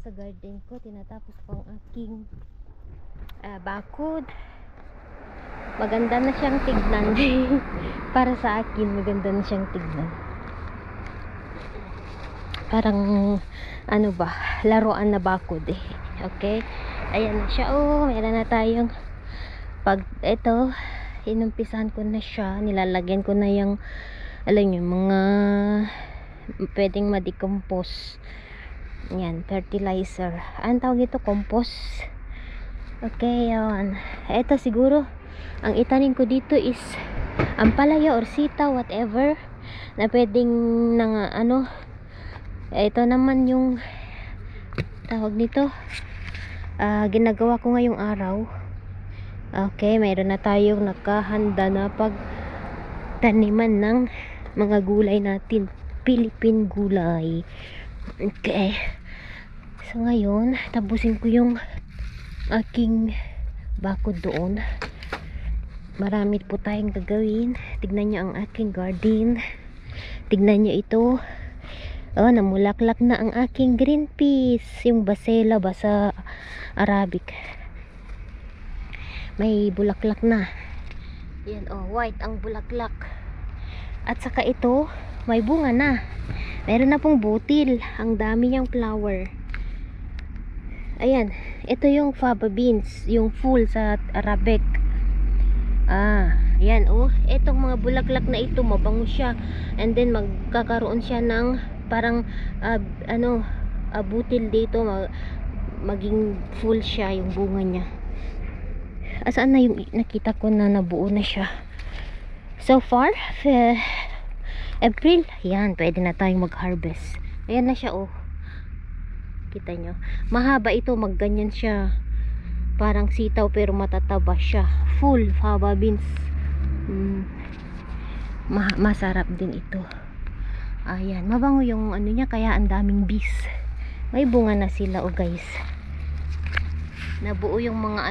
sa garden ko. Tinatapos ko ang aking bakod. Maganda na siyang tignan. Para sa akin, maganda na siyang tignan. Parang ano ba, laruan na bakod eh. Okay? Ayan na siya. Oh, meron na tayong ito, inumpisahan ko na siya. Nilalagyan ko na yung alam nyo, mga pwedeng ma-decompose. Yan, fertilizer. Ang tawag ito, compost. Okay, yun. Ito siguro, ang itanim ko dito is ampalaya or sitaw, whatever. Na pwedeng ito naman yung tawag nito. Ginagawa ko ngayong araw. Okay, mayroon na tayong nakahanda na pagtaniman ng mga gulay natin. Philippine gulay. Okay. So ngayon, tapusin ko yung aking bakod doon. Marami po tayong gagawin. Tignan nyo ang aking garden. Tignan nyo ito. Oh, namulaklak na ang aking green peas. Yung basela ba sa Arabic. May bulaklak na. Yan, oh, white ang bulaklak. At saka ito, may bunga na. Meron na pong butil. Ang dami niyang flower. Ayan, ito yung faba beans, yung full sa Arabic. Ayan, oh, itong mga bulaklak na ito, mabango siya. And then magkakaroon siya ng parang butil dito, maging full siya yung bunga niya. Saan na yung nakita ko na nabuo na siya? So far, April, yan, pwede na tayong mag-harvest. Ayan na siya, oh. Kita nyo, mahaba ito, magganyan siya. Parang sitaw pero matataba siya. Full faba beans. Masarap din ito. Ayan, mabango yung ano niya, kaya ang daming bees. May bunga na sila, oh guys. Nabuo yung mga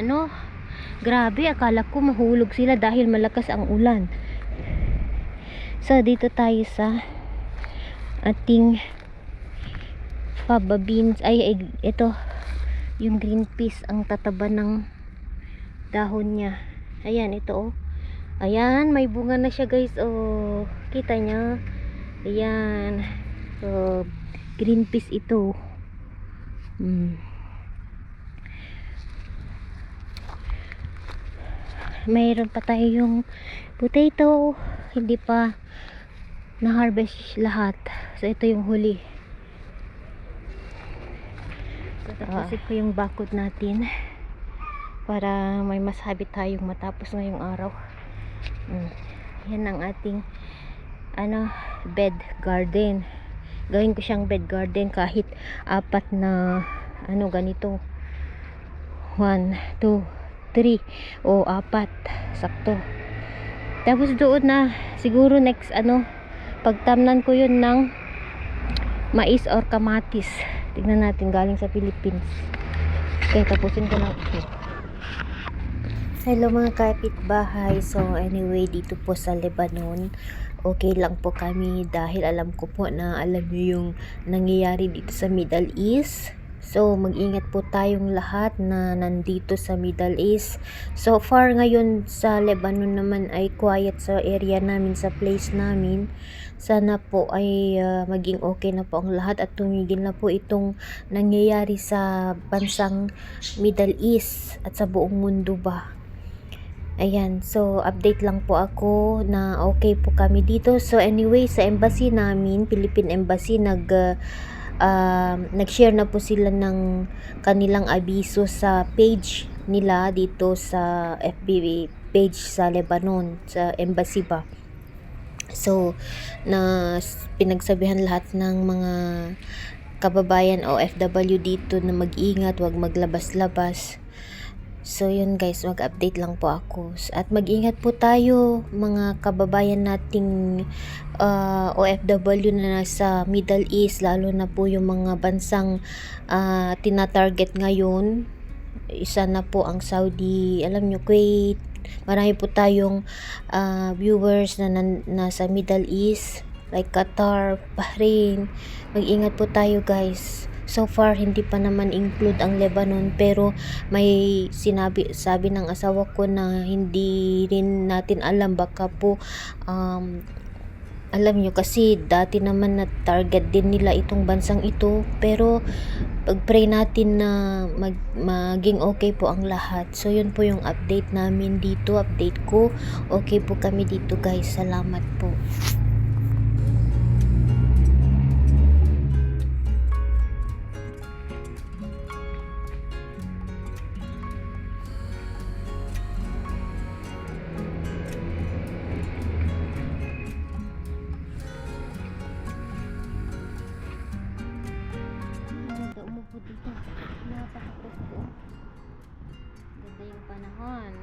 grabe, akala ko mahulog sila dahil malakas ang ulan. So dito tayo sa ating faba beans. Ito yung green peas, ang tataba ng dahon niya. Ayan, ito, oh. Ayan, may bunga na siya, guys. Oh, kita niya. Ayan. So green peas ito. Mayroon pa tayong potato, hindi pa na-harvest lahat. So ito yung huli. So tapusin ko yung bakod natin para may masabi tayong matapos ngayong araw. Yan ang ating bed garden. Gawin ko siyang bed garden kahit apat na ganito. 1, 2, 3 o 4, sakto. Tapos doon na siguro next pagtamnan ko yun ng mais or kamatis. Tignan natin, galing sa Philippines. Okay, tapusin ko lang ito. Hello mga kapitbahay. So anyway, dito po sa Lebanon, okay lang po kami dahil alam ko po na alam niyo yung nangyayari dito sa Middle East. So mag-ingat po tayong lahat na nandito sa Middle East. So far ngayon sa Lebanon naman ay quiet sa area namin, sa place namin. Sana po ay maging okay na po ang lahat at tumigil na po itong nangyayari sa bansang Middle East at sa buong mundo ba. Ayan, so update lang po ako na okay po kami dito. So anyway, sa embassy namin, Philippine Embassy, nag-share na po sila ng kanilang abiso sa page nila dito sa FB page sa Lebanon, sa embassy ba. So na pinagsabihan lahat ng mga kababayan o OFW dito na mag-ingat, wag maglabas-labas. So yun guys, mag-update lang po ako. At mag-ingat po tayo mga kababayan nating OFW na nasa Middle East, lalo na po yung mga bansang tina-target ngayon. Isa na po ang Saudi, alam nyo, Kuwait. Marami po tayong viewers na nasa Middle East, like Qatar, Bahrain. Mag-ingat po tayo guys. So far hindi pa naman include ang Lebanon, pero may sabi ng asawa ko na hindi rin natin alam, baka po alam nyo kasi dati naman na target din nila itong bansang ito, pero pag-pray natin na maging okay po ang lahat. So yun po yung update namin dito, update ko. Okay po kami dito guys, salamat po.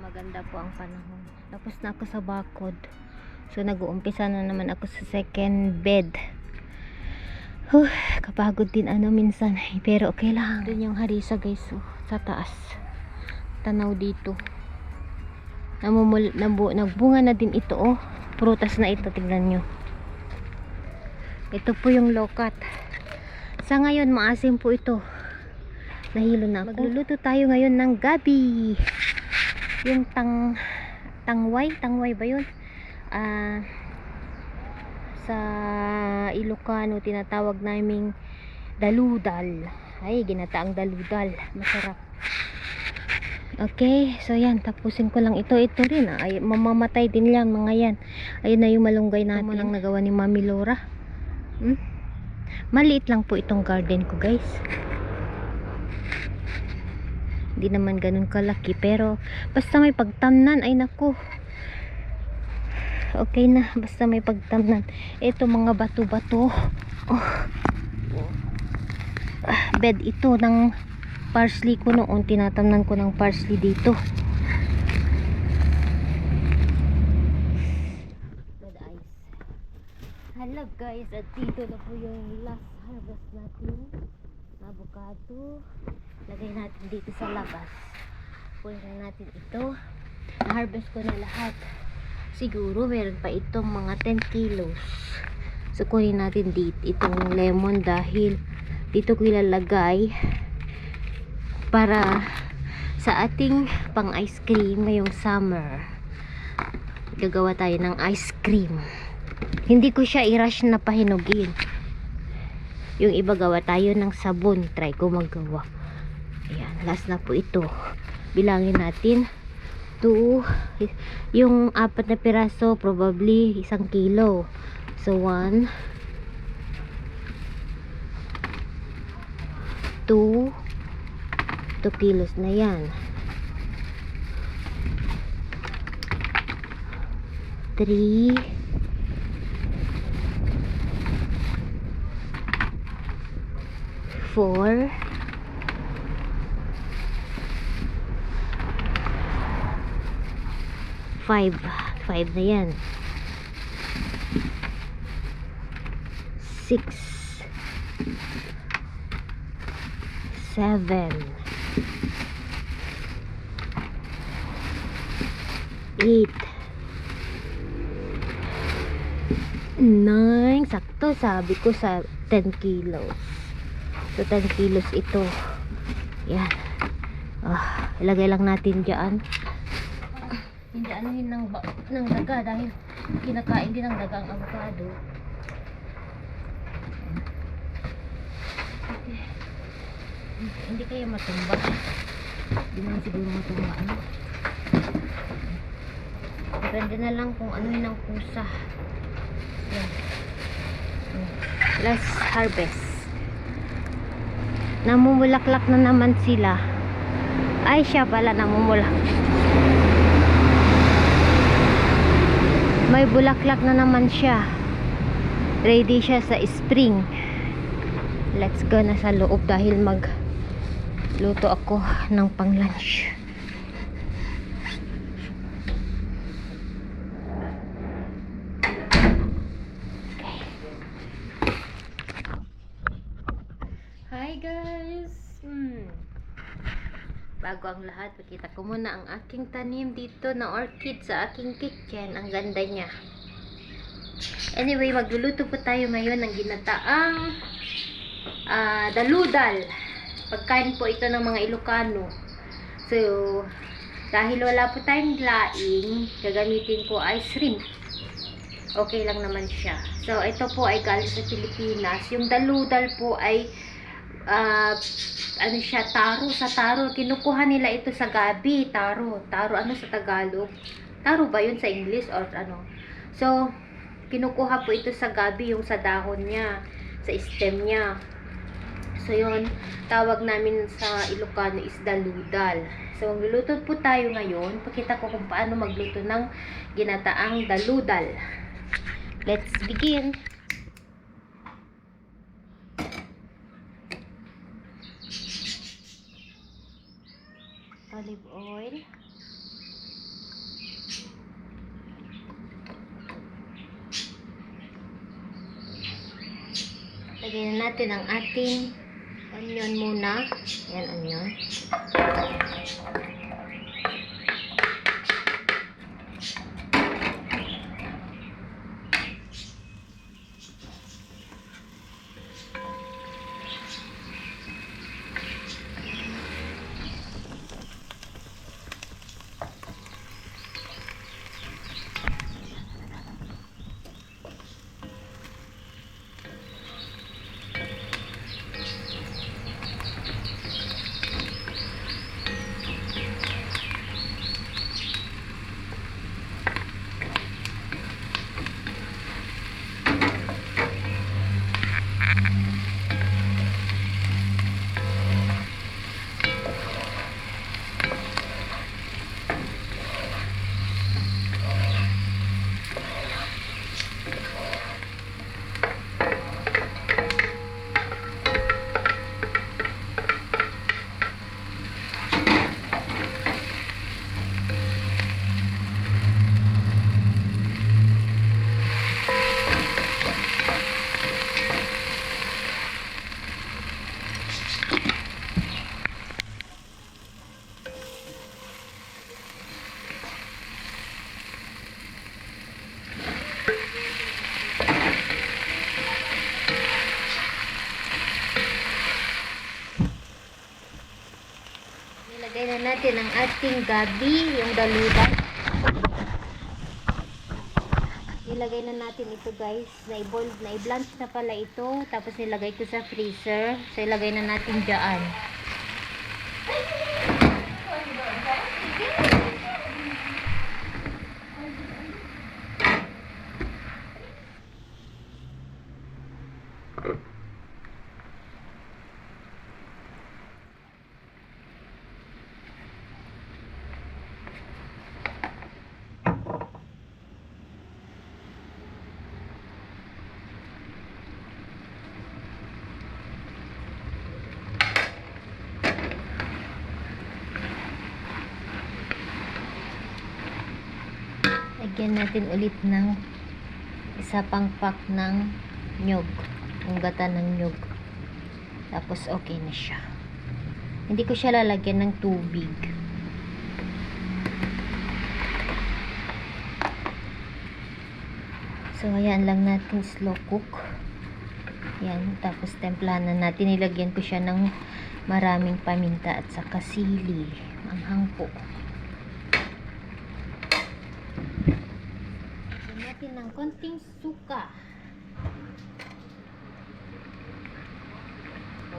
Maganda po ang panahon. Tapos na ako sa bakod. So nag-uumpisa na naman ako sa second bed. Kapagod din minsan. Pero okay lang. Doon yung harisa guys. Sa taas. Tanaw dito. Nagbunga na din ito. Prutas na ito. Tingnan nyo. Ito po yung lokat. Sa ngayon maasim po ito. Nahilo na ako. Magluluto tayo ngayon ng gabi. Yung tangway ba yun? Sa Ilocano tinatawag naming daludal. Ay, ginataang daludal, masarap. Okay, so yan, tapusin ko lang ito rin ay mamamatay din yan mga yan. Ayun na yung malunggay natin. Ito lang nagawa ni Mami Laura. Maliit lang po itong garden ko guys. Hindi naman ganun kalaki, pero basta may pagtamnan, ay naku, okay na, basta may pagtamnan. Ito mga bato-bato, bed ito ng parsley ko noon, tinatamnan ko ng parsley dito. Good eyes. Hello guys, at dito na po yung last harvest natin, avocado. Lagay natin dito sa labas. Kunin na natin ito. Na-harvest ko na lahat. Siguro meron pa itong mga 10 kilos. So kunin natin dito itong lemon dahil dito ko ilalagay para sa ating pang ice cream ngayong summer. Gagawa tayo ng ice cream. Hindi ko siya i-rush na pahinugin. Yung iba gawa tayo ng sabon. Try ko magawa. Ayan, last na po ito. Bilangin natin. Yung 4 na piraso, probably 1 kilo. So 1, 2 kilos na yan. 3, 4, 5 na yan. 6, 7, 8, 9. Sakto, sabi ko sa 10 kilos. So 10 kilos ito. Yan. Ilagay lang natin dyan. Hindi anuhin ng daga dahil kinakain din ng daga ang avocado. Okay. Hindi kaya matumba. Hindi naman siguro matumba. Depende na lang kung anuhin ng pusa. Yan. Last harvest. Namumulaklak na naman sila. Ay, siya pala namumulak. May bulaklak na naman siya. Ready siya sa spring. Let's go na sa loob dahil magluto ako ng pang lunch. Okay. Hi guys. Bago ang lahat, pakita ko muna ang aking tanim dito na orchid sa aking kitchen. Ang ganda niya. Anyway, magluluto po tayo ngayon ng ginataang daludal. Pagkain po ito ng mga Ilocano. So, dahil wala po tayong laing, gagamitin ko ay shrimp. Okay lang naman siya. So, ito po ay galing sa Pilipinas. Yung daludal po ay ano siya, taro. Sa taro, kinukuha nila ito sa gabi. Taro ano sa Tagalog? Taro ba yun sa English or ano? So, kinukuha po ito sa gabi, yung sa dahon niya, sa stem niya. So, yun, tawag namin sa Ilocano is daludal. So, magluluto po tayo ngayon. Pakita ko kung paano magluto ng ginataang daludal. Let's begin. Olive oil. Lagyan na natin ang ating onion muna. Yan, onion. Nilagay na natin ang ating gabi, yung daludal. Nilagay na natin ito guys. Na-blanch na pala ito. Tapos nilagay ko sa freezer. So ilagay na natin dyan. Lagyan natin ulit ng isa pang pack ng nyog, yung gata ng nyog. Tapos okay na siya. Hindi ko siya lalagyan ng tubig. So ayan lang natin, slow cook. Yan, tapos templahan na natin. Nilagyan ko siya ng maraming paminta at saka sili. Manghang po. Ng konting suka,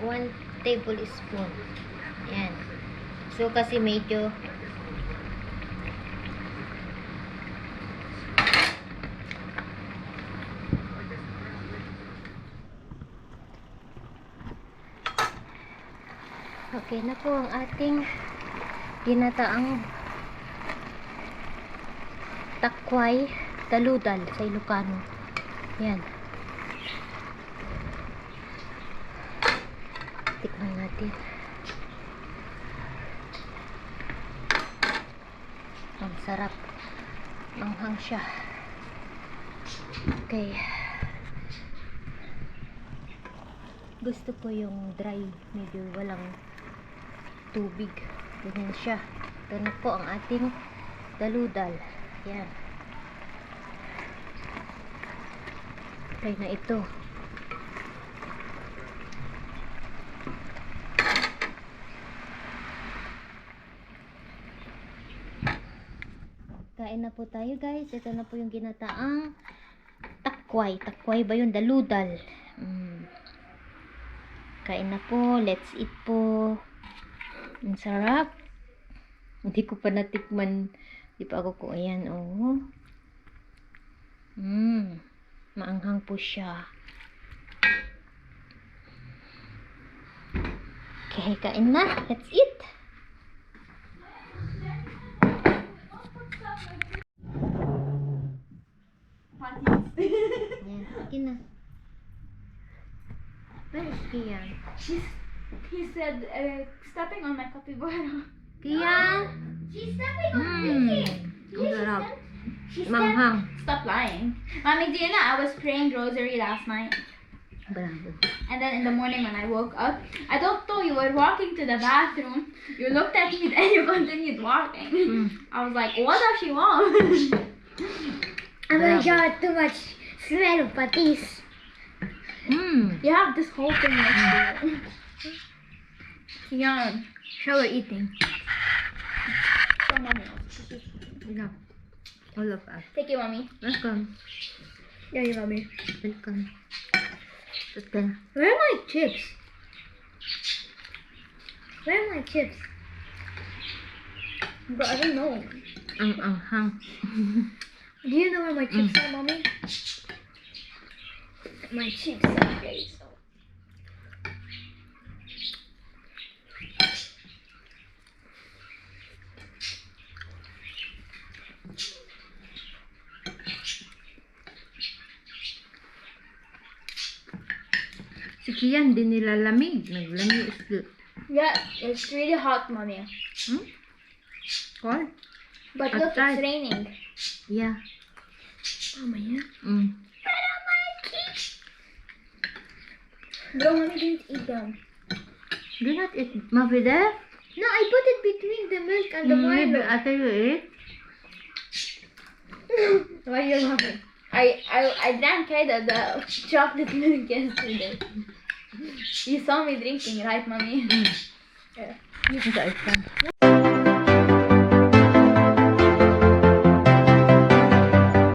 1 tablespoon. Yan. So kasi medyo okay na po ang ating ginataang takway daludal sa Ilocano. Yan. Tikman natin. Ang sarap. Manghang siya. Okay. Gusto ko yung dry, medyo walang tubig. Ganyan siya. Ito na po ang ating daludal. Yan. Okay na ito. kain na po tayo guys. Ito na po yung ginataang takway. Takway ba yun? Daludal. Kain na po. Let's eat po. Ang sarap. Hindi ko pa natikman. Hindi pa ako ko. Ayan, oh. Maanghang po siya. Okay, kain na. Let's eat. Ayan, sige na. Where is Kian? He said, stepping on my capybara. Kian! She's stepping on me. Ang sarap. She Manghang. Stop lying. Mommy, do you know I was praying rosary last night? Bravo. And then in the morning when I woke up, I don't know, you were walking to the bathroom. You looked at me and you continued walking. I was like, what does she want? Oh my God, too much smell of patis. You have this whole thing next to you. Kian, show her eating. Show mommy. Yeah. All of us. Thank you, mommy. Welcome. Yeah, you mommy. Welcome. Welcome. Where are my chips? Where are my chips? Bro, I don't know. Ang anghang. Do you know where my chips are, mommy? My chips are very soft. Si Kian din nilalamig. Naglamig is Yeah, it's really hot, mommy. cold. But look, Outside. it's raining. Yeah. Mama, yeah. Where are my chips? Bro, mommy didn't eat them. Do not eat Muffy there. No, I put it between the milk and the Maybe Milo. after you eat. Why are you laughing? I drank the chocolate milk yesterday. You saw me drinking, right, mommy? Yeah. Ito, ito.